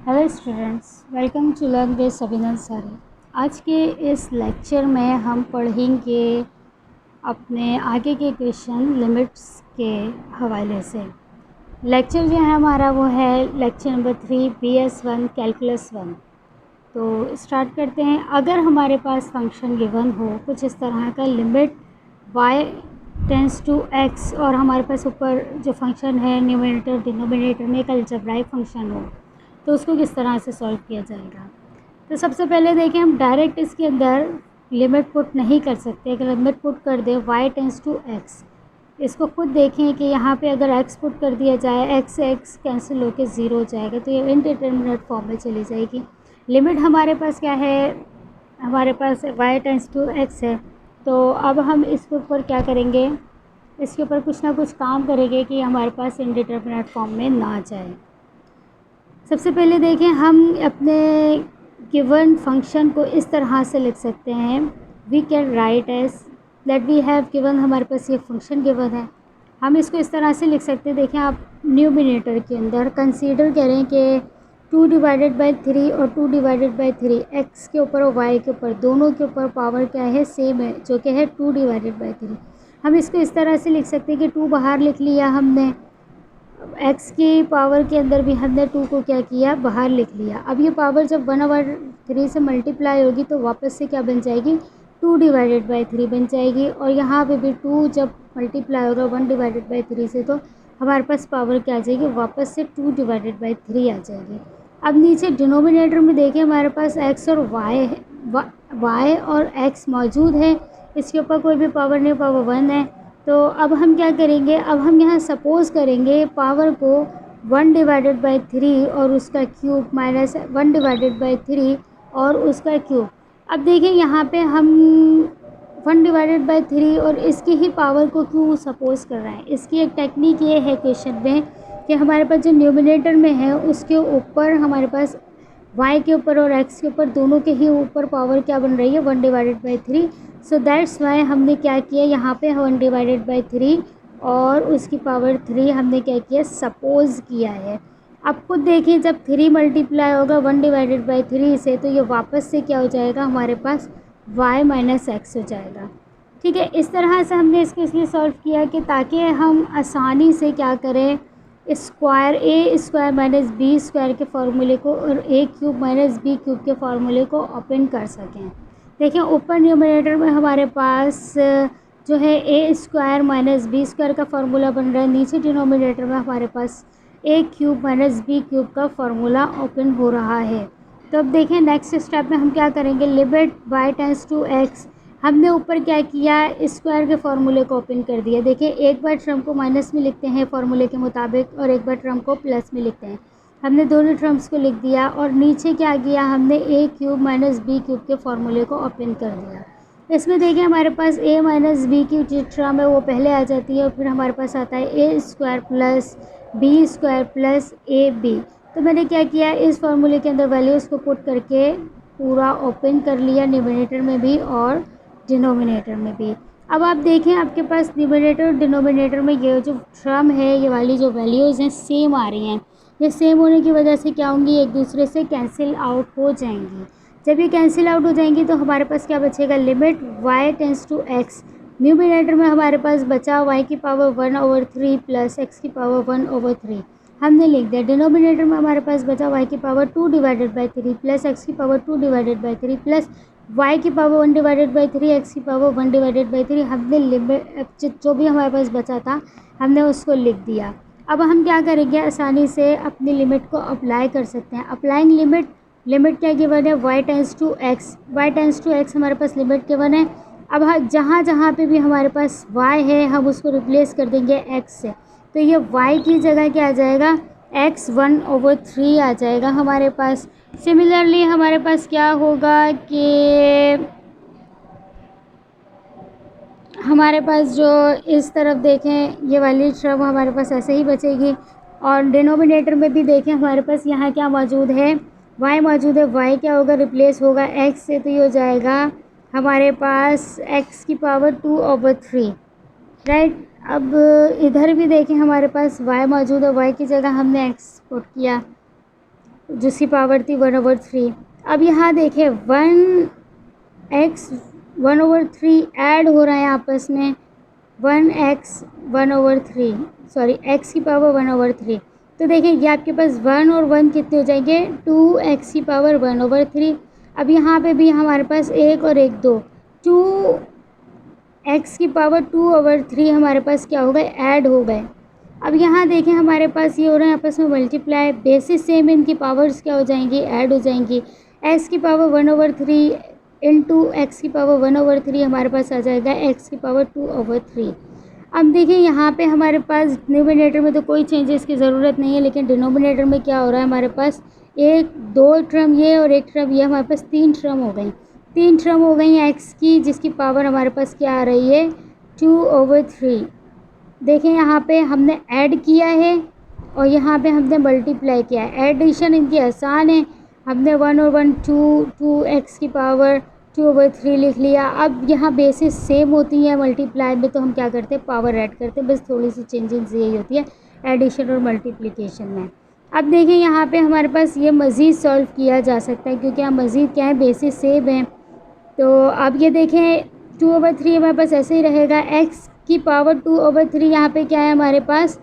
Hello students, welcome to learn with Sabina Ansari. आज के इस लेक्चर में हम पढ़ेंगे अपने आगे के क्वेश्चन लिमिट्स के हवाले से। लेक्चर जो है हमारा वो है लेक्चर नंबर 3 BS1 कैलकुलस 1। तो स्टार्ट करते हैं। अगर हमारे पास फंक्शन गिवन हो कुछ इस तरह का, limit y tends to x, और हमारे पास ऊपर जो फंक्शन है न्यूमरेटर डिनोमिनेटर में एक अलजेब्राइक फंक्शन हो, तो उसको किस तरह से सॉल्व किया जाएगा। तो सबसे पहले देखें, हम डायरेक्ट इसके अंदर लिमिट पुट नहीं कर सकते। अगर लिमिट पुट कर दे y टेंस टू x, इसको खुद देखें कि यहाँ पे अगर x पुट कर दिया जाए, x से x कैंसिल होकर 0 हो जाएगा, तो ये इनडिटरमिनेट फॉर्म में चली जाएगी। लिमिट हमारे पास क्या है, हमारे पास y टेंस टू x है। तो अब हम इसके ऊपर क्या करेंगे, इसके ऊपर कुछ ना कुछ काम करेंगे कि हमारे पास इनडिटरमिनेट फॉर्म में ना जाए। सबसे पहले देखें, हम अपने गिवन फंक्शन को इस तरह से लिख सकते हैं। We can write as that we have given, हमारे पास ये फंक्शन गिवन है, हम इसको इस तरह से लिख सकते हैं। देखें आप न्यूमिनेटर के अंदर कंसीडर करें कि 2 डिवाइडेड बाई 3 और 2 डिवाइडेड बाई 3, एक्स के ऊपर और वाई के ऊपर, दोनों के ऊपर पावर क्या है, सेम है, जो कि है 2 डिवाइडेड बाई 3। हम इसको इस तरह से लिख सकते हैं कि 2 बाहर लिख लिया हमने, x की पावर के अंदर भी हमने 2 को क्या किया, बाहर लिख लिया। अब ये पावर जब 1/3 से मल्टीप्लाई होगी तो वापस से क्या बन जाएगी, 2 डिवाइडेड बाई 3 बन जाएगी। और यहाँ पे भी 2 जब मल्टीप्लाई होगा 1 डिवाइडेड बाई 3 से, तो हमारे पास पावर क्या आ जाएगी, वापस से 2 डिवाइडेड बाई 3 आ जाएगी। अब नीचे डिनोमिनेटर में देखें, हमारे पास x और y है, y और x मौजूद है, इसके ऊपर कोई भी पावर नहीं, पावर 1 है। तो अब हम क्या करेंगे, अब हम यहाँ सपोज़ करेंगे पावर को 1 डिवाइडेड बाई 3 और उसका क्यूब माइनस 1 डिवाइडेड बाई 3 और उसका क्यूब। अब देखिए यहाँ पे हम 1 डिवाइडेड बाई 3 और इसकी ही पावर को क्यों सपोज़ कर रहे हैं। इसकी एक टेक्निक ये है क्वेश्चन में कि हमारे पास जो न्यूमिनेटर में है उसके ऊपर हमारे पास y के ऊपर और x के ऊपर, दोनों के ही ऊपर पावर क्या बन रही है, 1 divided by 3। So that's why हमने क्या किया, यहाँ पे 1 डिवाइडेड बाई 3 और उसकी पावर 3 हमने क्या किया, सपोज़ किया है। अब खुद देखिए, जब 3 मल्टीप्लाई होगा 1 डिवाइडेड बाई 3 से, तो ये वापस से क्या हो जाएगा, हमारे पास y माइनस एक्स हो जाएगा। ठीक है, इस तरह से हमने इसको इसलिए सॉल्व किया कि ताकि हम आसानी से क्या करें, स्क्वायर ए स्क्वायर माइनस बी स्क्वायर के फार्मूले को और ए क्यूब माइनस बी क्यूब के फार्मूले को ओपन कर सकें। देखिए ऊपर न्यूमरेटर में हमारे पास जो है a square minus B square का फार्मूला बन रहा है, नीचे डिनोमिनेटर में हमारे पास ए क्यूब माइनस बी क्यूब का फार्मूला ओपन हो रहा है। तो अब देखें नेक्स्ट स्टेप में हम क्या करेंगे, limit y tends to x, हमने ऊपर क्या किया, स्क्वायर के फार्मूले को ओपन कर दिया। देखिए एक बार टर्म को माइनस में लिखते हैं फार्मूले के मुताबिक और एक बार टर्म को प्लस में लिखते हैं। हमने दोनों टर्म्स को लिख दिया और नीचे क्या किया, हमने ए क्यूब माइनस बी क्यूब के फार्मूले को ओपन कर दिया। इसमें देखिए हमारे पास a माइनस बी की जो टर्म है वो पहले आ जाती है और फिर हमारे पास आता है a square plus b square plus a b. तो मैंने क्या किया, इस फार्मूले के अंदर वैल्यूज़ को पुट करके पूरा ओपन कर लिया, न्यूमरेटर में भी और डिनोमिनेटर में भी। अब आप देखें आपके पास न्यूमरेटर और डिनोमिनेटर में ये जो टर्म है, ये वाली जो वैल्यूज़ हैं सेम आ रही हैं। ये सेम होने की वजह से क्या होंगी, एक दूसरे से कैंसिल आउट हो जाएंगी। जब ये कैंसिल आउट हो जाएंगी तो हमारे पास क्या बचेगा, limit y tends to x, numerator में हमारे पास बचा y की पावर 1/3 प्लस x की पावर 1/3 हमने लिख दिया। डिनोमिनेटर में हमारे पास बचा y की power 2 divided by 3 plus x की power 2 divided by 3 plus y की पावर 1 डिवाइडेड बाई 3 x की पावर 1 डिवाइडेड बाई 3। हमने लिमिट जो भी हमारे पास बचा था हमने उसको लिख दिया। अब हम क्या करेंगे, आसानी से अपनी लिमिट को अप्लाई कर सकते हैं। अप्लाइंग लिमिट, लिमिट क्या गिवन है, y tends to x, y tends to x हमारे पास लिमिट गिवन है। अब जहाँ जहाँ पे भी हमारे पास y है हम उसको रिप्लेस कर देंगे x से, तो ये y की जगह क्या आ जाएगा, x 1/3 आ जाएगा हमारे पास। सिमिलरली हमारे पास क्या होगा कि हमारे पास जो इस तरफ देखें ये वाली टर्म हमारे पास ऐसे ही बचेगी और डिनोमिनेटर में भी देखें हमारे पास यहाँ क्या मौजूद है, y मौजूद है। y क्या होगा, रिप्लेस होगा x से, तो ये हो जाएगा हमारे पास x की पावर 2/3, राइट। अब इधर भी देखें हमारे पास y मौजूद है, y की जगह हमने x पुट किया, जिसकी पावर थी 1/3। अब यहाँ देखें 1x 1/3 ऐड हो रहा है आपस में 1x 1/3, सॉरी x की पावर 1/3। तो देखिए ये आपके पास 1 और 1 कितने हो जाएंगे 2x की पावर 1/3। अब यहाँ पे भी हमारे पास 1 और 1 2 2x की पावर 2/3 हमारे पास क्या हो गए ऐड हो गए। अब यहाँ देखें हमारे पास ये हो रहा है आपस में मल्टीप्लाई, बेसिस सेम, इनकी पावर्स क्या हो जाएंगी ऐड हो जाएंगी। x की पावर 1/3 इंटू एक्स की पावर 1/3 हमारे पास आ जाएगा x की पावर 2/3। अब देखिए यहाँ पे हमारे पास न्यूमरेटर में तो कोई चेंजेस की ज़रूरत नहीं है, लेकिन डिनोमिनेटर में क्या हो रहा है हमारे पास एक दो टर्म ये और एक टर्म ये, हमारे पास 3 टर्म हो गई। 3 टर्म हो गई x की, जिसकी पावर हमारे पास क्या आ रही है 2/3। देखें यहाँ पे हमने ऐड किया है और यहाँ पे हमने मल्टीप्लाई किया है। एडिशन इनकी आसान है, हमने 1 और 1 2x की पावर 2/3 लिख लिया। अब यहाँ बेसिस सेम होती है मल्टीप्लाई में, तो हम क्या करते हैं पावर ऐड करते हैं, बस थोड़ी सी चेंजेस यही होती है एडिशन और मल्टीप्लिकेशन में। अब देखें यहाँ पे हमारे पास ये मज़ीद सॉल्व किया जा सकता है, क्योंकि यहाँ मज़ीद क्या है बेसिस सेम है। तो अब ये देखें 2/3 हमारे पास ऐसे ही रहेगा, x की पावर 2/3 यहाँ पे क्या है हमारे पास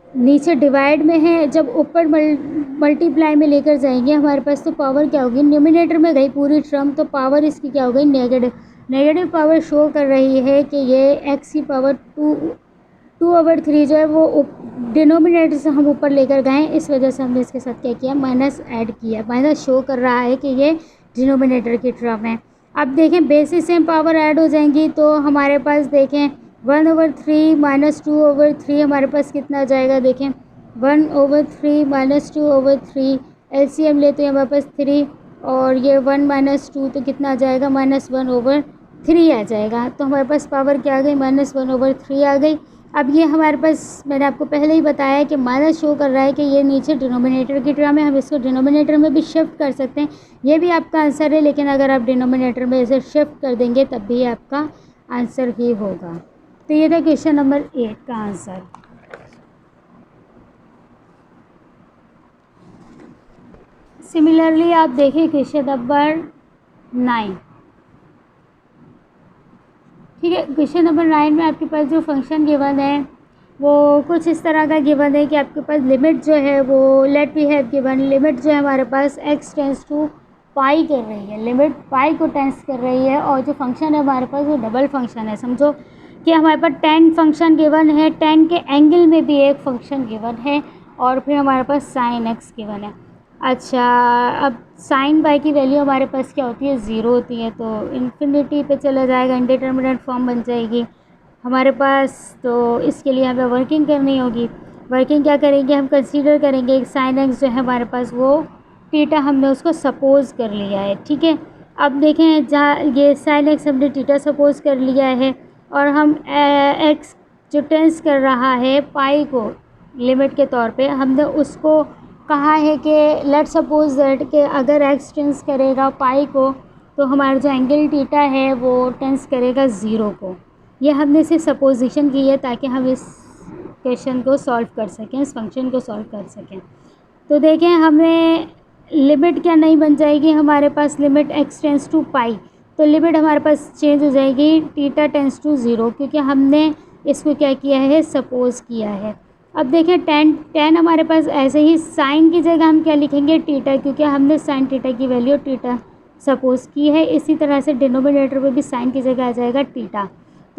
नीचे डिवाइड में है, जब ऊपर मल्टीप्लाई में लेकर जाएंगे हमारे पास तो पावर क्या होगी न्यूमरेटर में गई पूरी टर्म, तो पावर इसकी क्या हो गई नेगेटिव। नेगेटिव पावर शो कर रही है कि ये x की पावर 2/3 जो है वो डिनोमिनेटर से हम ऊपर लेकर गए, इस वजह से हमने इसके साथ क्या किया माइनस ऐड किया। माइनस शो कर रहा है कि ये डिनोमिनेटर की टर्म है। अब देखें बेसिस सेम पावर ऐड हो जाएंगी, तो हमारे पास देखें 1/3 माइनस 2/3 हमारे पास कितना आ जाएगा। देखें 1/3 माइनस 2/3 एलसीएम लेते हैं हमारे पास 3, और ये 1 माइनस 2 तो कितना आ जाएगा -1/3 आ जाएगा। तो हमारे पास पावर क्या आ गई -1/3 आ गई। अब ये हमारे पास मैंने आपको पहले ही बताया कि माइनस शो कर रहा है कि ये नीचे डिनोमिनेटर की टर्म है, हम इसको डिनोमिनेटर में भी शिफ्ट कर सकते हैं, ये भी आपका आंसर है। लेकिन अगर आप डिनोमिनेटर में इसे शिफ्ट कर देंगे तब भी आपका आंसर ही होगा। तो ये था क्वेश्चन नंबर 8 का आंसर। सिमिलरली आप देखिए क्वेश्चन नंबर 9। ठीक है, क्वेश्चन नंबर 9 में आपके पास जो फंक्शन गिवन है वो कुछ इस तरह का गिवन है कि आपके पास लिमिट जो है वो let we have given limit जो है हमारे पास x टेंस टू पाई कर रही है, लिमिट पाई को टेंस कर रही है, और जो फंक्शन है हमारे पास वो डबल फंक्शन है। समझो कि हमारे पास tan फंक्शन गिवन है, tan के एंगल में भी एक फंक्शन गिवन है, और फिर हमारे पास sin x गिवन है। अच्छा, अब sin y की वैल्यू हमारे पास क्या होती है 0 होती है, तो इन्फिनिटी पे चला जाएगा, इंडिटरमिनेट फॉर्म बन जाएगी हमारे पास। तो इसके लिए हमें वर्किंग करनी होगी। वर्किंग क्या करेंगे हम कंसीडर करेंगे sin x जो है हमारे पास वो थीटा हमने उसको सपोज़ कर लिया है। ठीक है, अब देखें जहाँ ये sin x हमने थीटा सपोज़ कर लिया है, और हम x जो टेंस कर रहा है पाई को लिमिट के तौर पे, हमने उसको कहा है कि लेट सपोज दैट कि अगर x टेंस करेगा पाई को तो हमारा जो एंगल थीटा है वो टेंस करेगा 0 को। ये हमने सिर्फ सपोजिशन की है ताकि हम इस क्वेश्चन को सॉल्व कर सकें, इस फंक्शन को सॉल्व कर सकें। तो देखें हमें लिमिट क्या नहीं बन जाएगी हमारे पास लिमिट x टेंस टू पाई, तो लिमिट हमारे पास चेंज हो जाएगी थीटा टेंस टू 0, क्योंकि हमने इसको क्या किया है सपोज़ किया है। अब देखें tan हमारे पास ऐसे ही साइन की जगह हम क्या लिखेंगे थीटा, क्योंकि हमने साइन थीटा की वैल्यू थीटा सपोज़ की है। इसी तरह से डिनोमिनेटर पे भी साइन की जगह आ जाएगा थीटा,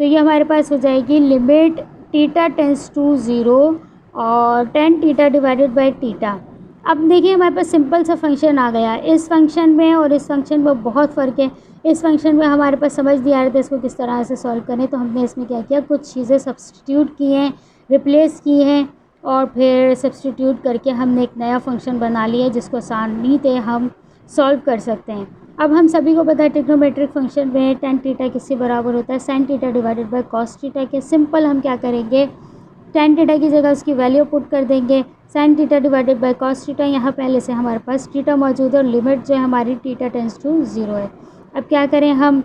तो ये हमारे पास हो जाएगी लिमिट थीटा टेंस टू 0 और tan theta divided by theta. अब देखिए हमारे पास सिंपल सा फंक्शन आ गया। इस फंक्शन में और इस फंक्शन में बहुत फ़र्क है। इस फंक्शन में हमारे पास समझ नहीं आ रहा था इसको किस तरह से सॉल्व करें, तो हमने इसमें क्या किया कुछ चीज़ें सब्सटीट्यूट की हैं, रिप्लेस की हैं, और फिर सब्सटीट्यूट करके हमने एक नया फंक्शन बना लिया जिसको आसानी से हम सॉल्व कर सकते हैं। अब हम सभी को पता है ट्रिग्नोमेट्रिक फंक्शन में tan थीटा किससे बराबर होता है sin theta divided bye cos theta के। सिंपल हम क्या करेंगे tan थीटा की जगह उसकी वैल्यू पुट कर देंगे, sin theta divided bye cos theta. यहाँ पहले से हमारे पास थीटा मौजूद है और लिमिट जो है हमारी थीटा टेंस टू 0 है। अब क्या करें हम,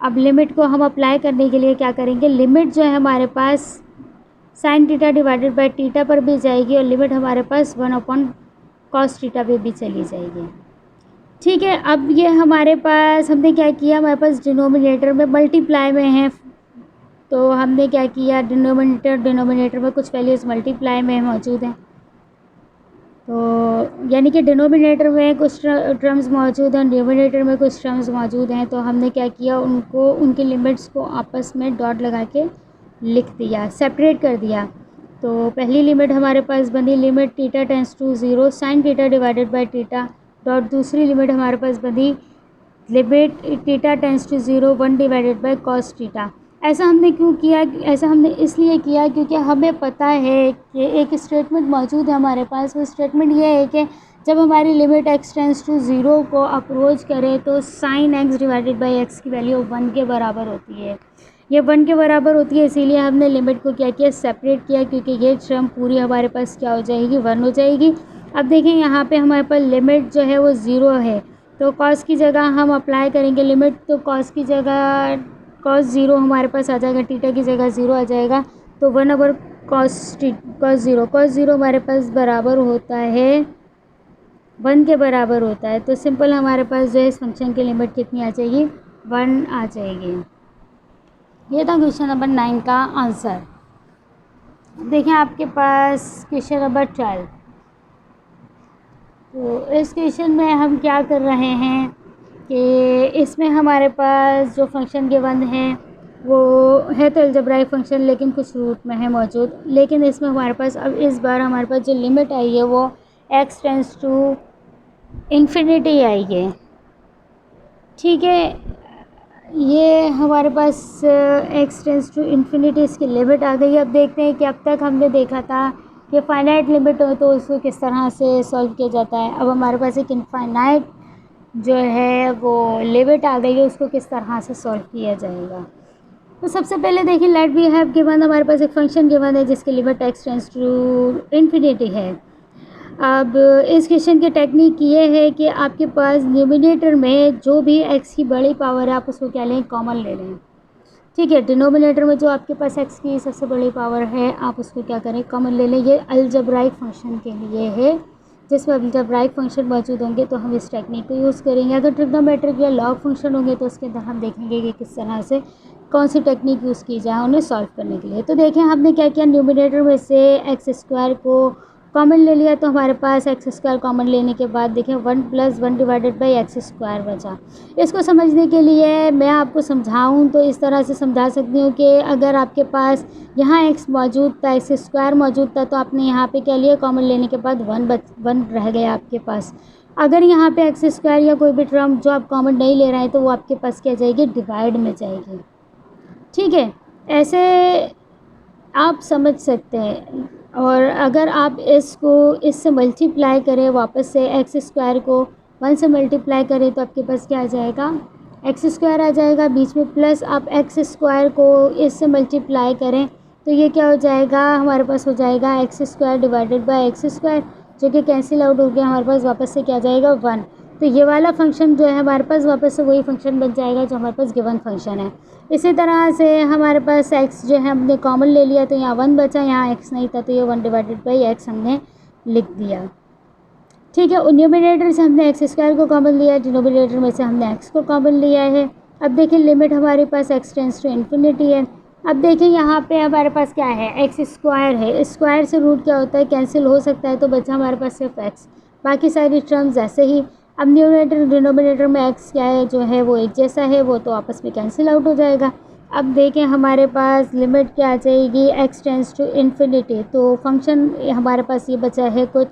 अब लिमिट को हम अप्लाई करने के लिए क्या करेंगे, लिमिट जो है हमारे पास sin theta divided by theta पर भी जाएगी और लिमिट हमारे पास 1/2 कॉस थीटा पे भी चली जाएगी। ठीक है, अब ये हमारे पास हमने क्या किया, हमारे पास डिनोमिनेटर में मल्टीप्लाई में है, तो हमने क्या किया, डिनोमिनेटर में कुछ वैल्यूज़ मल्टीप्लाई में मौजूद हैं, तो यानी कि डिनोमिनेटर में कुछ टर्म्स मौजूद हैं, न्यूमरेटर में कुछ टर्म्स मौजूद हैं, तो हमने क्या किया, उनको उनके लिमिट्स को आपस में डॉट लगा के लिख दिया, सेपरेट कर दिया। तो पहली लिमिट हमारे पास बनी limit theta tends to 0 sine theta divided by theta dot, दूसरी लिमिट हमारे पास बनी limit theta tends to 0 1 divided by cos theta. ऐसा हमने क्यों किया, ऐसा हमने इसलिए किया क्योंकि हमें पता है कि एक स्टेटमेंट मौजूद है हमारे पास, वो स्टेटमेंट ये है कि जब हमारी लिमिट x टेंस टू 0 को अप्रोच करे तो sine x divided by x की वैल्यू 1 के बराबर होती है। ये 1 के बराबर होती है, इसीलिए हमने लिमिट को क्या किया, सेपरेट किया, क्योंकि ये टर्म पूरी हमारे पास क्या हो जाएगी, 1 हो जाएगी। अब देखें यहाँ पे हमारे पास लिमिट जो है वो 0 है, तो कॉस की जगह हम अप्लाई करेंगे लिमिट, तो कॉस की जगह कॉस 0 हमारे पास आ जाएगा, थीटा की जगह 0 आ जाएगा, तो 1 कॉस 0 हमारे पास बराबर होता है 1 के बराबर होता है। तो सिंपल हमारे पास जो है इस फंक्शन की लिमिट कितनी आ जाएगी, 1 आ जाएगी। ये था क्वेश्चन नंबर 9 का आंसर। देखें आपके पास क्वेश्चन नंबर 12। तो इस क्वेश्चन में हम क्या कर रहे हैं कि इसमें हमारे पास जो फंक्शन गिवन है वो है तो अलजेब्राइक फंक्शन, लेकिन कुछ रूट में है मौजूद, लेकिन इसमें हमारे पास अब इस बार हमारे पास जो लिमिट आई है वो x टेंस टू इन्फिनिटी आई है। ठीक है, ये हमारे पास x टेंस टू इन्फिनिटी इसकी लिमिट आ गई। अब देखते हैं कि अब तक हमने देखा था कि फाइनाइट लिमिट हो तो उसको किस तरह से सॉल्व किया जाता है। अब हमारे पास एक इनफाइनाइट जो है वो लिमिट आ गई है, उसको किस तरह से सॉल्व किया जाएगा। तो सबसे पहले देखिए, लेट वी हैव गिवन, हमारे पास एक फंक्शन गिवन है जिसकी limit x tends to infinity है। अब इस क्वेश्चन की टेक्निक ये है कि आपके पास न्यूमिनेटर में जो भी x की बड़ी पावर है आप उसको क्या लें, कॉमन ले लें। ठीक है, डिनोमिनेटर में जो आपके पास x की सबसे बड़ी पावर है आप उसको क्या करें, कॉमन ले लें। ये अलजेब्राइक फंक्शन के लिए है, जिसमें अलजेब्राइक फंक्शन मौजूद होंगे तो हम इस टेक्निक को यूज़ करेंगे। अगर ट्रिग्नोमेट्रिक या लॉग फंक्शन होंगे तो उसके अंदर हम देखेंगे कि किस तरह से कौन सी टेक्निक यूज़ की जाए उन्हें सॉल्व करने के लिए। तो देखें हमने क्या किया, न्यूमिनेटर में से एक्स स्क्वायर को कॉमन ले लिया, तो हमारे पास एक्स स्क्वायर कॉमन लेने के बाद देखें 1 + 1 डिवाइडेड बाई एक्स स्क्वायर बचा। इसको समझने के लिए मैं आपको समझाऊं तो इस तरह से समझा सकती हूँ कि अगर आपके पास यहाँ एक्स मौजूद था, एक्स स्क्वायर मौजूद था, तो आपने यहाँ पे क्या लिया, कॉमन लेने के बाद 1 रह गया आपके पास। अगर यहाँ पे एक्स स्क्वायर या कोई भी टर्म जो आप कॉमन नहीं ले रहे हैं तो वो आपके पास क्या जाएगी, डिवाइड में जाएगी। ठीक है, ऐसे आप समझ सकते हैं। और अगर आप इसको इससे मल्टीप्लाई करें, वापस से एक्स स्क्वायर को 1 से मल्टीप्लाई करें तो आपके पास क्या आ जाएगा, एक्स स्क्वायर आ जाएगा, बीच में प्लस आप एक्स स्क्वायर को इससे मल्टीप्लाई करें तो ये क्या हो जाएगा, हमारे पास हो जाएगा x square divided by x square, जो कि कैंसिल आउट हो गया, हमारे पास वापस से क्या आ जाएगा, 1। तो ये वाला फंक्शन जो है हमारे पास वापस से वही फंक्शन बन जाएगा जो हमारे पास गिवन फंक्शन है। इसी तरह से हमारे पास x जो है हमने कॉमन ले लिया तो यहाँ 1 बचा, यहाँ x नहीं था तो ये 1 डिवाइडेड बाई x हमने लिख दिया। ठीक है, न्यूमिनेटर से हमने एक्स स्क्वायर को कॉमन लिया, डिनोमिनेटर में से हमने x को कॉमन लिया है। अब देखिए लिमिट हमारे पास x टेंस टू इन्फिनिटी है। अब देखिए यहाँ पे हमारे पास क्या है, एक्स स्क्वायर है, स्क्वायर से रूट क्या होता है, कैंसिल हो सकता है, तो बचा हमारे पास सिर्फ x, बाकी सारी टर्म्स ऐसे ही। अब न्यूमिनेटर डिनोमिनेटर में x क्या है, जो है वो एक जैसा है, वो तो आपस में कैंसिल आउट हो जाएगा। अब देखें हमारे पास लिमिट क्या आ जाएगी, x टेंस टू इन्फिनिटी, तो फंक्शन हमारे पास ये बचा है कुछ,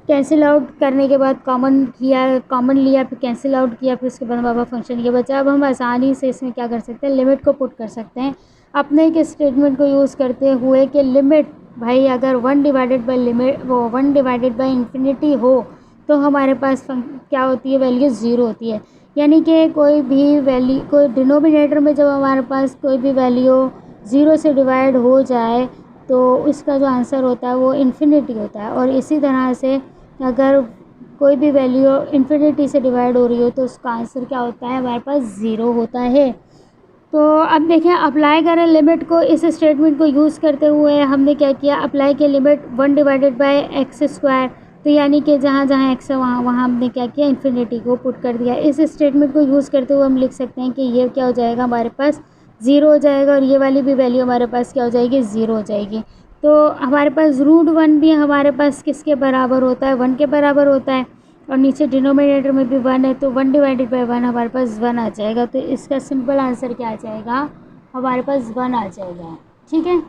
कैंसिल आउट करने के बाद कॉमन किया, कॉमन लिया, फिर कैंसिल आउट किया, फिर उसके बाद हमारा फंक्शन ये बचा। अब हम आसानी से इसमें क्या कर सकते हैं, लिमिट को पुट कर सकते हैं अपने के स्टेटमेंट को यूज़ करते हुए कि लिमिट भाई अगर 1 डिवाइडेड बाई लिमिट वो 1 डिवाइडेड बाई इन्फिनिटी हो तो हमारे पास क्या होती है, वैल्यू 0 होती है। यानी कि कोई भी वैल्यू, कोई डिनोमिनेटर में जब हमारे पास कोई भी वैल्यू 0 से डिवाइड हो जाए तो उसका जो आंसर होता है वो इन्फिनिटी होता है। और इसी तरह से अगर कोई भी वैल्यू इन्फिनिटी से डिवाइड हो रही हो तो उसका आंसर क्या होता है, हमारे पास 0 होता है। तो अब देखें, अप्लाई करें लिमिट को, इस स्टेटमेंट को यूज़ करते हुए हमने क्या किया, अप्लाई किया limit 1 divided bye x square, तो यानी कि जहाँ जहाँ एक्स है वहाँ वहाँ हमने क्या किया, इन्फिनिटी को पुट कर दिया। इस स्टेटमेंट को यूज़ करते हुए हम लिख सकते हैं कि ये क्या हो जाएगा, हमारे पास 0 हो जाएगा और ये वाली भी वैल्यू हमारे पास क्या हो जाएगी, 0 हो जाएगी। तो हमारे पास √1 भी हमारे पास किसके बराबर होता है, 1 के बराबर होता है, और नीचे डिनोमिनेटर में भी 1 है, तो 1 डिवाइडेड बाई 1 हमारे पास 1 आ जाएगा। तो इसका सिंपल आंसर क्या आ जाएगा, हमारे पास 1 आ जाएगा। ठीक है,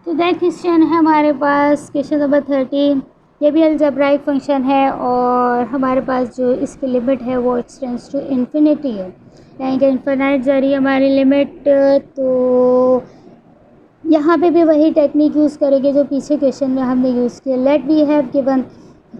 तो नेक्स्ट क्वेश्चन है हमारे पास क्वेश्चन नंबर 13। ये भी अलजेब्राइक फंक्शन है और हमारे पास जो इसकी लिमिट है वो एक्सटेंड्स टू इन्फिनिटी है, यानी कि इन्फिनाइट जा रही है हमारी लिमिट। तो यहाँ पे भी वही टेक्निक यूज़ करेंगे जो पीछे क्वेश्चन में हमने यूज़ किया। लेट वी हैव गिवन,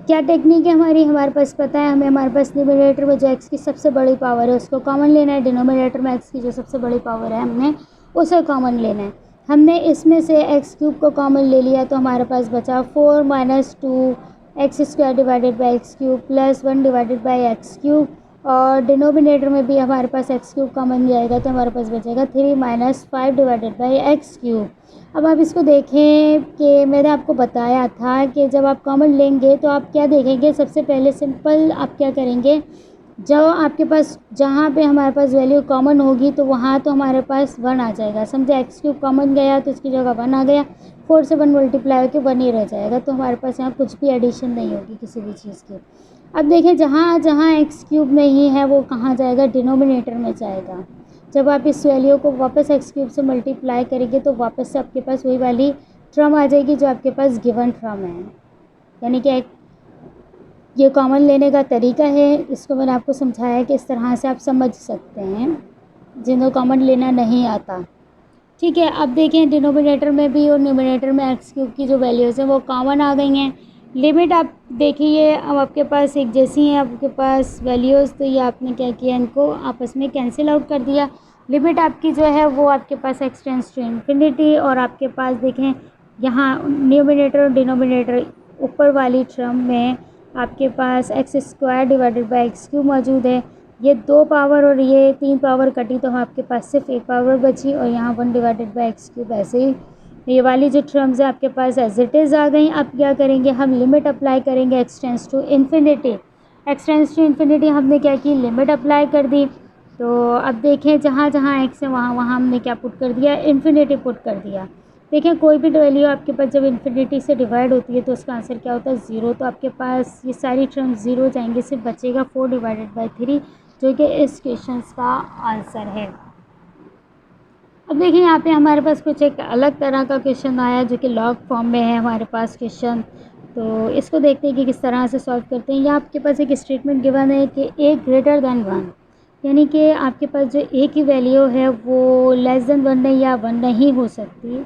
क्या टेक्निक है हमारी, हमारे पास पता है हमें, हमारे पास न्यूमरेटर में जो एक्स की सबसे बड़ी पावर है उसको कॉमन लेना है, डिनोमिनेटर में एक्स की जो सबसे बड़ी पावर है हमने उसे कॉमन लेना है। हमने इसमें से एक्स क्यूब को कॉमन ले लिया तो हमारे पास बचा 4 - 2 x square divided by x cube plus 1 divided by x cube, और डिनोमिनेटर में भी हमारे पास एक्स क्यूब कॉमन जाएगा तो हमारे पास बचेगा 3 - 5 डिवाइडेड बाई एक्स क्यूब। अब आप इसको देखें कि मैंने आपको बताया था कि जब आप कॉमन लेंगे तो आप क्या देखेंगे, सबसे पहले सिंपल आप क्या करेंगे, जब आपके पास जहाँ पे हमारे पास वैल्यू कॉमन होगी तो वहाँ तो हमारे पास 1 आ जाएगा। समझे, एक्स क्यूब कॉमन गया तो इसकी जगह 1 आ गया, 4 से 1 मल्टीप्लाई होकर 1 ही रह जाएगा, तो हमारे पास यहाँ कुछ भी एडिशन नहीं होगी किसी भी चीज़ की। अब देखें, जहाँ जहाँ एक्स क्यूब नहीं है वो कहाँ जाएगा, डिनोमिनेटर में जाएगा। जब आप इस वैल्यू को वापस एक्स क्यूब से मल्टीप्लाई करेंगे तो वापस से आपके पास वही वाली टर्म आ जाएगी जो आपके पास गिवन टर्म है। यानी कि ये कॉमन लेने का तरीका है, इसको मैंने आपको समझाया कि इस तरह से आप समझ सकते हैं जिन्हें कॉमन लेना नहीं आता। ठीक है, अब देखें डिनोमिनेटर में भी और न्यूमरेटर में एक्स क्यूब की जो वैल्यूज़ हैं वो कॉमन आ गई हैं। लिमिट आप देखिए, अब आपके पास एक जैसी हैं आपके पास वैल्यूज़, तो ये आपने क्या किया, इनको आपस में कैंसिल आउट कर दिया। लिमिट आपकी जो है वो आपके पास एक्सटेंड्स टू इन्फिनिटी, और आपके पास देखें यहाँ न्यूमरेटर और डिनोमिनेटर ऊपर वाली टर्म में आपके पास x square divided by x cube मौजूद है। ये 2 पावर और ये 3 पावर कटी तो आपके पास सिर्फ 1 पावर बची, और यहाँ 1 डिवाइडेड बाई एक्स क्यूब। ऐसे ही ये वाली जो टर्म्स है आपके पास एज इट इज़ आ गई। अब क्या करेंगे, हम लिमिट अप्लाई करेंगे extends to infinity. Extends to infinity हमने क्या की, लिमिट अप्लाई कर दी। तो अब देखें जहाँ जहाँ एक्स है वहाँ वहाँ हमने क्या पुट कर दिया, इन्फिनिटी पुट कर दिया। देखें कोई भी वैल्यू आपके पास जब इन्फिनिटी से डिवाइड होती है तो उसका आंसर क्या होता है, 0। तो आपके पास ये सारी टर्म 0 जाएंगे, सिर्फ बचेगा 4 डिवाइडेड बाई 3 जो कि इस क्वेश्चन का आंसर है। अब देखिए यहाँ पे हमारे पास कुछ एक अलग तरह का क्वेश्चन आया जो कि लॉग फॉर्म में है हमारे पास क्वेश्चन। तो इसको देखते हैं कि किस तरह से सॉल्व करते हैं। यहाँ आपके पास एक स्टेटमेंट गिवन है कि a ग्रेटर दैन 1, यानी कि आपके पास जो a की वैल्यू है वो लेस देन 1 नहीं या 1 नहीं हो सकती।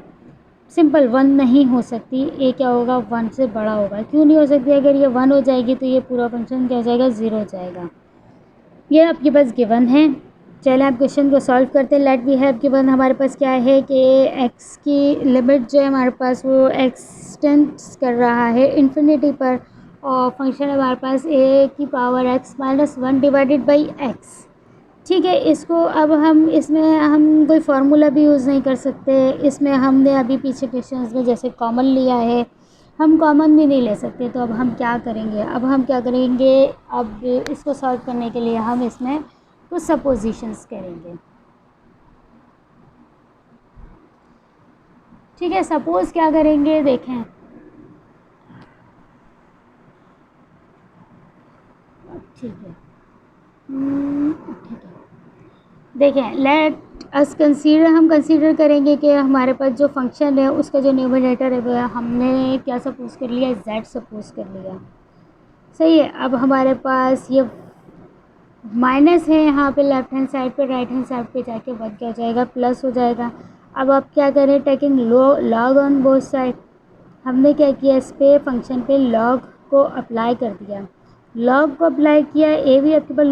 सिंपल 1 नहीं हो सकती, a क्या होगा, 1 से बड़ा होगा। क्यों नहीं हो सकती, अगर ये 1 हो जाएगी तो ये पूरा फंक्शन क्या हो जाएगा, 0 हो जाएगा। ये आपके पास गिवन है। चलिए आप क्वेश्चन को सॉल्व करते हैं। लेट वी हैव गिवन हमारे पास क्या है कि x की लिमिट जो है हमारे पास वो एक्सटेंड्स कर रहा है इन्फिनिटी पर, और फंक्शन हमारे पास a की power x - 1 divided by x। ठीक है, इसको अब हम इसमें हम कोई फार्मूला भी यूज़ नहीं कर सकते। इसमें हमने अभी पीछे क्वेश्चंस में जैसे कॉमन लिया है, हम कॉमन भी नहीं ले सकते। तो अब हम क्या करेंगे, अब इसको सॉल्व करने के लिए हम इसमें कुछ सपोजिशंस करेंगे। ठीक है, सपोज़ क्या करेंगे, देखें ठीक है ठीक है, देखें लेट अस कंसीडर, हम कंसीडर करेंगे कि हमारे पास जो फंक्शन है उसका जो न्यूमरेटर है वो हमने क्या सपोज़ कर लिया, z सपोज़ कर लिया। सही है, अब हमारे पास ये माइनस है यहाँ पे लेफ्ट हैंड साइड पे, राइट हैंड साइड पे जाके बन क्या हो जाएगा, प्लस हो जाएगा। अब आप क्या करें, taking log on both side, हमने क्या किया, इस पे फंक्शन पे लॉग को अप्लाई कर दिया। लॉग को अप्लाई किया, ए भी आपके पास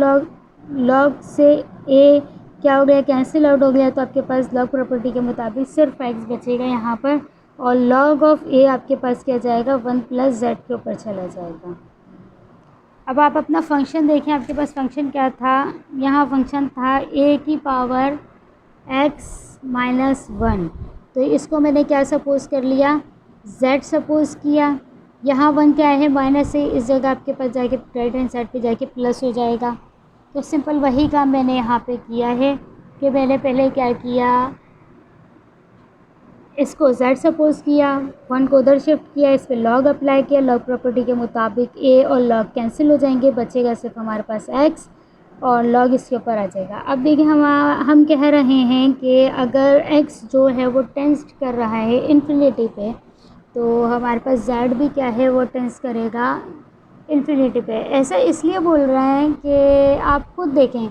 लॉग से ए क्या हो गया, कैंसिल आउट हो गया। तो आपके पास लॉग प्रॉपर्टी के मुताबिक सिर्फ एक्स बचेगा यहाँ पर, और लॉग ऑफ ए आपके पास क्या जाएगा, 1 + z के ऊपर चला जाएगा। अब आप अपना फंक्शन देखें, आपके पास फंक्शन क्या था, यहाँ फंक्शन था a की पावर x माइनस 1। तो इसको मैंने क्या सपोज़ कर लिया, z सपोज़ किया। यहाँ 1 क्या है, माइनस से इस जगह आपके पास जाके राइट हैंड साइड पे जाके प्लस हो जाएगा। तो सिंपल वही काम मैंने यहाँ पे किया है कि मैंने पहले क्या किया, इसको z सपोज़ किया, 1 को उधर शिफ्ट किया, इस पर लॉग अप्लाई किया, लॉग प्रॉपर्टी के मुताबिक a और log कैंसिल हो जाएंगे, बचेगा सिर्फ हमारे पास x और log इसके ऊपर आ जाएगा। अब देखिए हम कह रहे हैं कि अगर x जो है वो टेंस कर रहा है इन्फिनिटी पे, तो हमारे पास z भी क्या है, वो टेंस करेगा इन्फिनिटी पे। ऐसा इसलिए बोल रहे हैं कि आप खुद देखें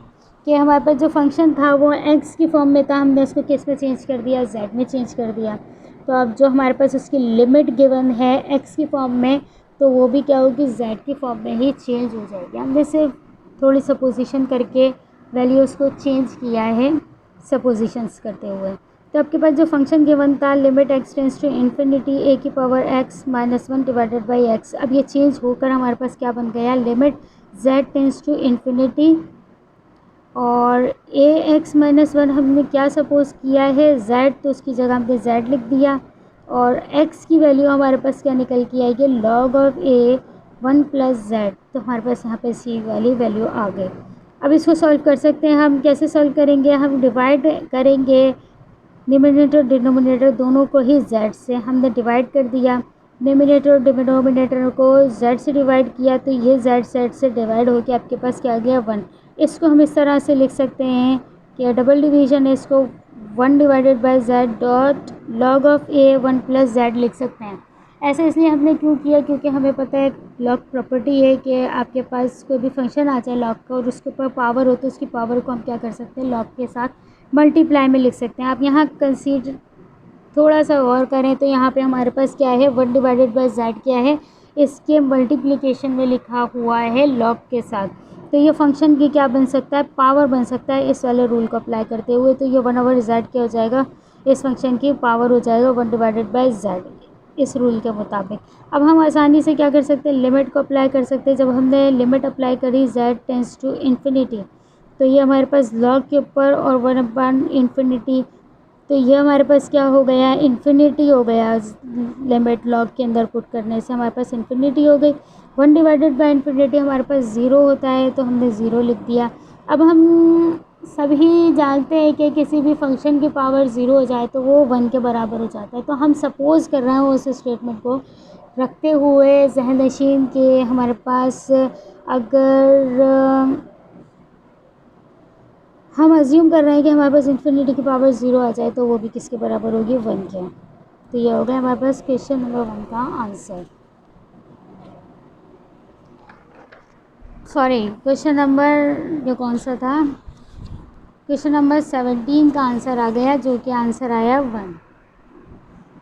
कि हमारे पास जो फंक्शन था वो x की फॉर्म में था, हमने उसको किस में चेंज कर दिया, z में चेंज कर दिया। तो अब जो हमारे पास उसकी लिमिट गिवन है x की फॉर्म में, तो वो भी क्या होगी, z की फॉर्म में ही चेंज हो जाएगी। हमने सिर्फ थोड़ी सपोजिशन करके वैल्यूज़ को चेंज किया है सपोजिशंस करते हुए। तो आपके पास जो फंक्शन गिवन था limit x tends to infinity a की power x minus 1 divided by x, अब ये चेंज होकर हमारे पास क्या बन गया, limit z tends to infinity और a x माइनस 1 हमने क्या सपोज़ किया है, z, तो उसकी जगह हमने z लिख दिया और x की वैल्यू हमारे पास क्या निकल के आएगी, log of a 1 plus z। तो हमारे पास यहाँ पे c वाली वैल्यू आ गई। अब इसको सॉल्व कर सकते हैं हम, कैसे सॉल्व करेंगे, हम डिवाइड करेंगे न्यूमरेटर डिनोमिनेटर दोनों को ही z से, हमने डिवाइड कर दिया, न्यूमरेटर और डिनोमिनेटर को z से डिवाइड किया, तो ये z से डिवाइड होकर आपके पास क्या आ गया, 1। इसको हम इस तरह से लिख सकते हैं कि डबल डिवीज़न है, इसको 1 divided by z dot log of a 1 plus z लिख सकते हैं। ऐसा इसलिए हमने क्यों किया, क्योंकि हमें पता है लॉग प्रॉपर्टी है कि आपके पास कोई भी फंक्शन आ जाए लॉग का और उसके ऊपर पावर हो, तो उसकी पावर को हम क्या कर सकते हैं, लॉग के साथ मल्टीप्लाई में लिख सकते हैं। आप यहाँ कंसीडर थोड़ा सा और करें तो यहाँ पे हमारे पास क्या है, 1 डिवाइडेड बाई z क्या है, इसके मल्टीप्लिकेशन में लिखा हुआ है लॉग के साथ। तो ये फंक्शन की क्या बन सकता है, पावर बन सकता है इस वाले रूल को अप्लाई करते हुए। तो ये 1/z क्या हो जाएगा, इस फंक्शन की पावर हो जाएगा 1 डिवाइडेड बाई z इस रूल के मुताबिक। अब हम आसानी से क्या कर सकते हैं, लिमिट को अप्लाई कर सकते हैं। जब हमने लिमिट अप्लाई करी z टेंस टू इन्फिनिटी, तो ये हमारे पास लॉग के ऊपर और 1 इन्फिनिटी, तो ये हमारे पास क्या हो गया, इन्फिनिटी हो गया। लिमिट लॉग के अंदर पुट करने से हमारे पास इन्फिनिटी हो गई। 1 डिवाइडेड बाई इन्फिनिटी हमारे पास 0 होता है, तो हमने 0 लिख दिया। अब हम सभी जानते हैं कि किसी भी फंक्शन की पावर 0 हो जाए तो वो 1 के बराबर हो जाता है। तो हम सपोज़ कर रहे हैं उस स्टेटमेंट को रखते हुए ज़हन नशीन के हमारे पास अगर हम अज्यूम कर रहे हैं कि हमारे पास इन्फिनिटी की पावर 0 आ जाए तो वो भी किसके बराबर होगी, 1 के। तो ये हो गया हमारे पास क्वेश्चन नंबर 1 का आंसर। सॉरी, क्वेश्चन नंबर ये कौन सा था, क्वेश्चन नंबर 17 का आंसर आ गया, जो कि आंसर आया 1।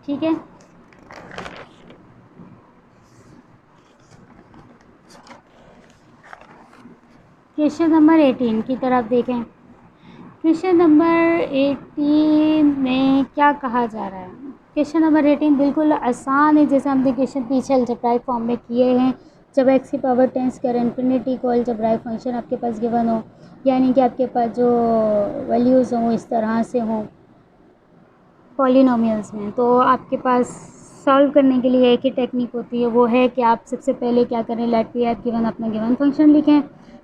ठीक है, क्वेश्चन नंबर 18 की तरफ देखें। क्वेश्चन नंबर 18 में क्या कहा जा रहा है, क्वेश्चन नंबर 18 बिल्कुल आसान है, जैसे हमने क्वेश्चन पीछे अलजेब्राइक फॉर्म में किए हैं। जब x की पावर टेंस कर इन्फिनिटी को अलजेब्राइक फंक्शन आपके पास गिवन हो, यानी कि आपके पास जो वैल्यूज़ हों इस तरह से हों पॉलिनोमियल्स में, तो आपके पास सॉल्व करने के लिए एक ही टेक्निक होती है, वो है कि आप सबसे पहले क्या करें, लेट पी एफ गिवन अपना गिवन फंक्शन लिखें।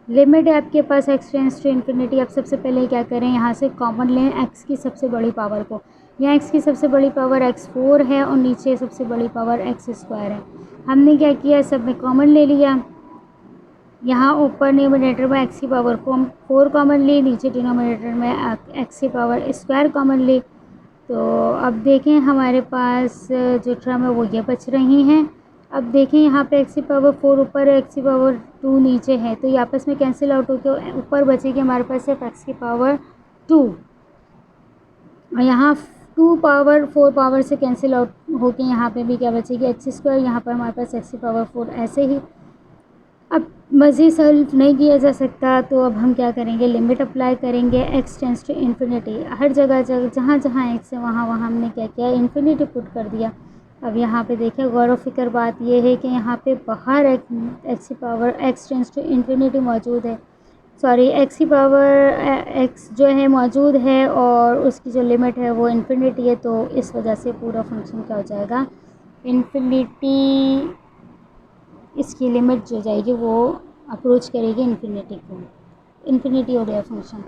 लिमिट है आपके पास x टेंस टू इन्फिनिटी, आप सबसे पहले क्या करें, यहाँ से कॉमन लें x की सबसे बड़ी पावर को। यहाँ x की सबसे बड़ी पावर x4 है और नीचे सबसे बड़ी पावर x² है। हमने क्या किया, सब में कॉमन ले लिया। यहाँ ऊपर न्यूमरेटर में x की पावर को 4 कॉमन ली, नीचे डिनोमिनेटर में x की पावर स्क्वायर कॉमन ली। तो अब देखें हमारे पास जो टर्म है वो ये बच रही हैं। अब देखें यहाँ पे x की पावर 4 ऊपर है, x की पावर 2 नीचे है, तो ये आपस में कैंसिल आउट होकर ऊपर बचेगी हमारे पास सिर्फ x की पावर 2 और यहाँ 2 पावर 4 पावर से कैंसिल आउट होकर यहाँ पे भी क्या बचेगी, x²। यहाँ पर हमारे पास x की पावर 4 ऐसे ही। अब मज़ीद सॉल्व नहीं किया जा सकता, तो अब हम क्या करेंगे, लिमिट अप्लाई करेंगे x टेंस टू इन्फिनिटी। हर जगह जहाँ जहाँ x है वहाँ हमने क्या किया, इन्फिनिटी पुट कर दिया। अब यहाँ पे देखिए गौर व फिक्र बात ये है कि यहाँ पे बाहर एक्स की power X tends to infinity मौजूद है, सॉरी एक्स की पावर एक्स जो है मौजूद है और उसकी जो लिमिट है वो इन्फिनिटी है, तो इस वजह से पूरा फंक्शन क्या हो जाएगा, इन्फिनिटी, इसकी लिमिट जो जाएगी वो अप्रोच करेगी इन्फिनिटी को, इन्फिनिटी हो गया फंक्शन,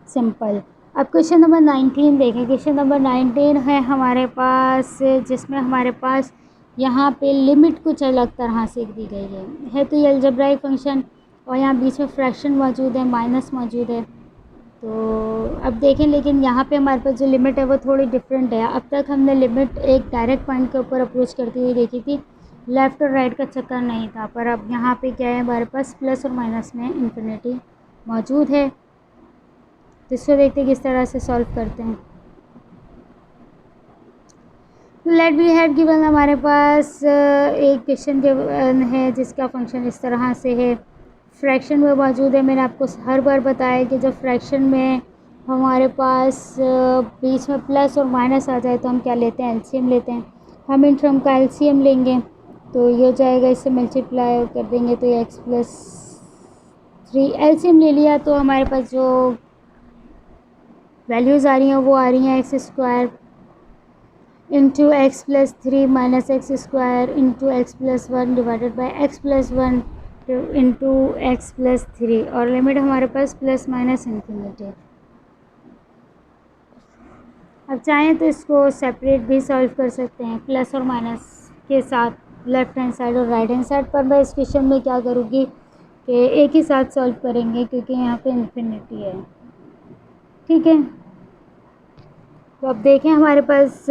सिंपल। अब क्वेश्चन नंबर 19 देखें। क्वेश्चन नंबर 19 है हमारे पास, जिसमें हमारे पास यहाँ पे लिमिट कुछ अलग तरह से दी गई है तो ये अलजेब्राइक फंक्शन, और यहाँ बीच में फ्रैक्शन मौजूद है, माइनस मौजूद है। तो अब देखें, लेकिन यहाँ पे हमारे पास जो लिमिट है वो थोड़ी डिफरेंट है। अब तक हमने लिमिट एक डायरेक्ट पॉइंट के ऊपर अप्रोच करती हुई देखी थी, लेफ़्ट और राइट का चक्कर नहीं था, पर अब यहाँ पे क्या है, हमारे पास प्लस और माइनस में इन्फिनिटी मौजूद है। तो इसको देखते हैं किस तरह से सॉल्व करते हैं। लेट बी हैव गिवन, हमारे पास एक क्वेश्चन है जिसका फंक्शन इस तरह से है, फ्रैक्शन में मौजूद है। मैंने आपको हर बार बताया कि जब फ्रैक्शन में हमारे पास बीच में प्लस और माइनस आ जाए तो हम क्या लेते हैं, एलसीएम लेते हैं। हम इन टर्म का एलसीएम लेंगे तो ये हो जाएगा, इससे मल्टीप्लाई कर देंगे तो ये x+3, एलसीएम ले लिया तो हमारे पास जो वैल्यूज़ आ रही हैं वो आ रही हैं x² into x+3 minus x² into x+1 divided by x+1 into x+3, और लिमिट हमारे पास प्लस माइनस इन्फिनिटी। अब चाहें तो इसको सेपरेट भी सॉल्व कर सकते हैं, प्लस और माइनस के साथ लेफ्ट हैंड साइड और राइट हैंड साइड, पर मैं इस क्वेश्चन में क्या करूँगी कि एक ही साथ सॉल्व करेंगे क्योंकि यहाँ पे इन्फिनिटी है। ठीक है, तो अब देखें हमारे पास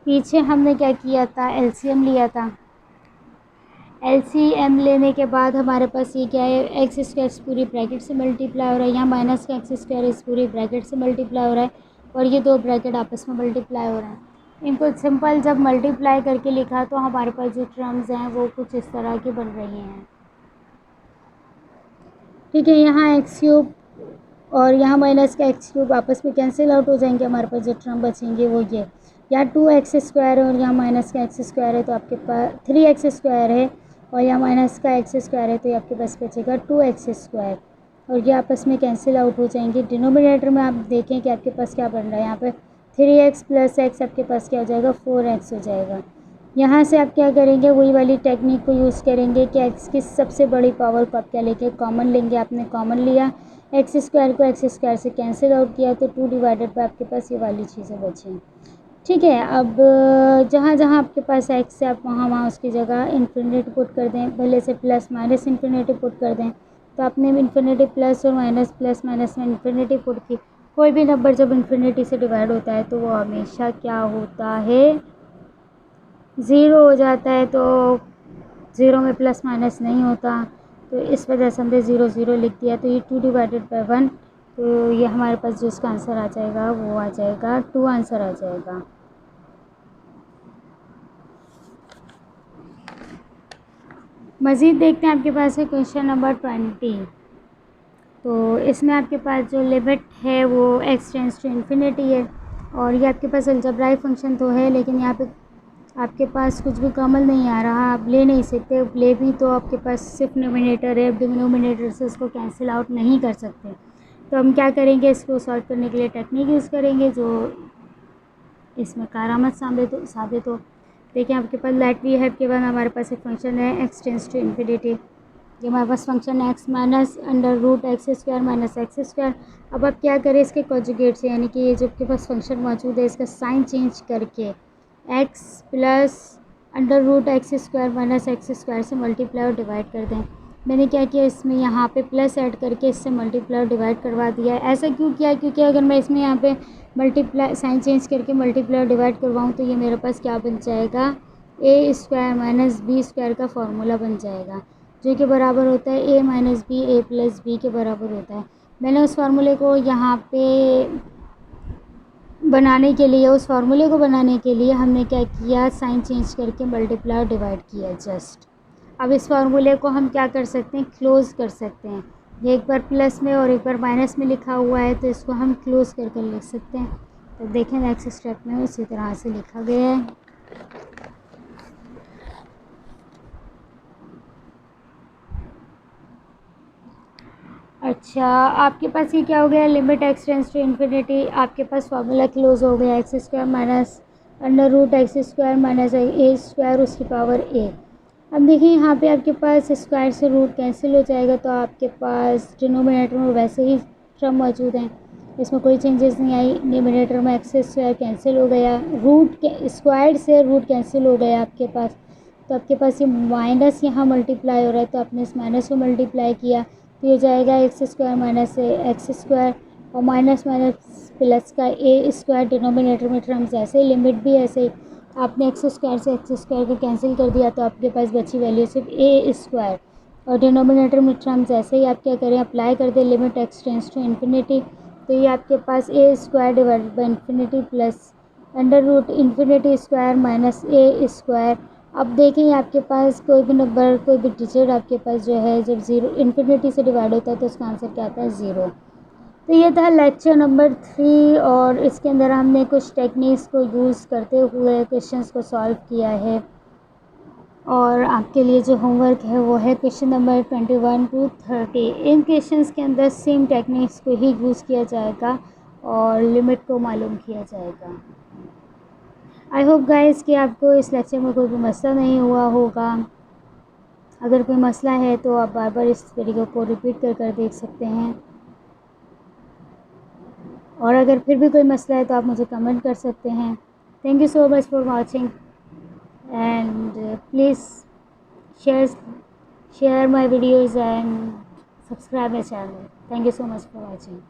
पीछे हमने क्या किया था, एलसीएम लिया था। एलसीएम लेने के बाद हमारे पास ये क्या है, x² इस पूरी ब्रैकेट से मल्टीप्लाई हो रहा है, यहाँ माइनस का x² इस पूरी ब्रैकेट से मल्टीप्लाई हो रहा है, और ये दो ब्रैकेट आपस में मल्टीप्लाई हो रहे हैं। इनको सिंपल जब मल्टीप्लाई करके लिखा तो हमारे पास जो टर्म्स हैं वो कुछ इस तरह की बन रही हैं। ठीक है, यहाँ x³ और यहाँ माइनस का x³ आपस में कैंसिल आउट हो जाएंगे, हमारे पास जो टर्म बचेंगे वो ये, यहाँ 2x² है और यहाँ माइनस का x² है तो आपके पास 3x² है, और यहाँ माइनस का x² है तो ये आपके पास बचेगा 2x², और ये आपस में कैंसिल आउट हो जाएंगे। डिनोमिनेटर में आप देखें कि आपके पास क्या बन रहा है, यहाँ पे 3x + x आपके पास क्या हो जाएगा, 4x हो जाएगा। यहाँ से आप क्या करेंगे, वही वाली टेक्निक को यूज़ करेंगे कि x की सबसे बड़ी पावर को आप क्या लेंगे, कॉमन लेंगे। आपने कॉमन लिया, x² को x² से कैंसिल आउट किया तो 2 डिवाइडेड बाय आपके पास ये वाली चीज़ें बची। ठीक है, अब जहाँ जहाँ आपके पास x है आप वहाँ वहाँ उसकी जगह इन्फिनिटी पुट कर दें, भले से प्लस माइनस इन्फिनिटी पुट कर दें। तो आपने इन्फिनिटी प्लस और माइनस में इन्फिनिटी पुट की। कोई भी नंबर जब इन्फिनिटी से डिवाइड होता है तो वो हमेशा क्या होता है, 0 हो जाता है। तो 0 में प्लस माइनस नहीं होता, तो इस वजह से हमने 0 0 लिख दिया। तो ये 2 डिवाइडेड बाय 1, तो ये हमारे पास जो इसका आंसर आ जाएगा वो आ जाएगा 2 आंसर आ जाएगा। मज़ीद देखते हैं, आपके पास है क्वेश्चन नंबर 20। तो इसमें आपके पास जो लिमिट है वो x टेंस टू इन्फिनिटी है, और ये आपके पास अलजेब्राइक फंक्शन तो है, लेकिन यहाँ पे आपके पास कुछ भी कॉमन नहीं आ रहा, आप ले नहीं सकते। ले भी तो आपके पास सिर्फ डिनोमिनेटर है, डिनोमिनेटर से इसको कैंसिल आउट नहीं कर सकते। तो हम क्या करेंगे, इसको सॉल्व करने के लिए टेक्निक यूज़ करेंगे जो इसमें कारामद साबित हो। देखिए आपके पास लेट वी हैव गिवन, हमारे पास एक फंक्शन है x टेंस टू इन्फिनिटी, ये हमारे पास फंक्शन है x minus √x² minus x²। अब आप क्या करें, इसके कॉन्जुगेट से, यानी कि ये जो आपके पास फंक्शन मौजूद है इसका साइन चेंज करके x plus √x² minus x² से मल्टीप्लाई और डिवाइड कर दें। मैंने क्या किया, इसमें यहाँ पे प्लस ऐड करके इससे मल्टीप्लाई और डिवाइड करवा दिया। ऐसा क्यों किया, क्योंकि अगर मैं इसमें यहाँ पे मल्टीप्लाई साइन चेंज करके मल्टीप्लाई और डिवाइड करवाऊँ तो ये मेरे पास क्या बन जाएगा, a² माइनस b² का फार्मूला बन जाएगा, जो कि बराबर होता है a minus B, a plus B के बराबर होता है। मैंने उस फार्मूले को यहाँ पे बनाने के लिए, उस फार्मूले को बनाने के लिए हमने क्या किया, साइन चेंज करके मल्टीप्लाई और डिवाइड किया जस्ट। अब इस फार्मूले को हम क्या कर सकते हैं, क्लोज़ कर सकते हैं। ये एक बार प्लस में और एक बार माइनस में लिखा हुआ है तो इसको हम क्लोज़ करके लिख सकते हैं। तो देखें नेक्स्ट स्टेप में उसी तरह से लिखा गया है। अच्छा, आपके पास ये क्या हो गया, limit x tends to infinity, आपके पास फार्मूला क्लोज हो गया, x square minus under root x square minus a square उसकी पावर ए। अब देखिए यहाँ पे आपके पास स्क्वायर से रूट कैंसिल हो जाएगा, तो आपके पास डिनोमिनेटर में वैसे ही टर्म मौजूद हैं, इसमें कोई चेंजेस नहीं आई। डिनोमिनेटर में एक्स स्क्वायर कैंसिल हो गया, रूट के स्क्वायर से रूट कैंसिल हो गया आपके पास, तो आपके पास ये माइनस यहाँ मल्टीप्लाई हो रहा है, तो आपने इस माइनस को मल्टीप्लाई किया तो ये जाएगा x square minus x square और माइनस माइनस प्लस का ए स्क्वायर। डिनोमिनेटर में टर्म्स ऐसे ही, लिमिट भी ऐसे ही, आपने एक्स स्क्वायर से एक्स स्क्वायर को कैंसिल कर दिया तो आपके पास बची वैल्यू सिर्फ ए स्क्वायर। और डिनोमिनेटर में टर्म्स ऐसे ही आप क्या करें, अप्लाई कर दें limit x tends to infinity, तो ये आपके पास a square divided by infinity plus under root infinity square minus a square. अब देखें आपके पास कोई भी नंबर, कोई भी डिजिट आपके पास जो है जब ज़ीरो इन्फिनिटी से डिवाइड होता है तो उसका आंसर क्या आता है, ज़ीरो। तो ये था लेक्चर नंबर 3 और इसके अंदर हमने कुछ टेक्निक्स को यूज़ करते हुए क्वेश्चंस को सॉल्व किया है। और आपके लिए जो होमवर्क है वो है question number 21 to 30। In questions के अंदर सेम टेक्निक्स को ही यूज़ किया जाएगा और लिमिट को मालूम किया जाएगा। आई होप गाइस कि आपको इस लेक्चर में कोई भी मसला नहीं हुआ होगा। अगर कोई मसला है तो आप बार बार इस वीडियो को रिपीट कर देख सकते हैं, और अगर फिर भी कोई मसला है तो आप मुझे कमेंट कर सकते हैं। Thank you so much for watching and please share my videos and subscribe my channel. Thank you so much for watching.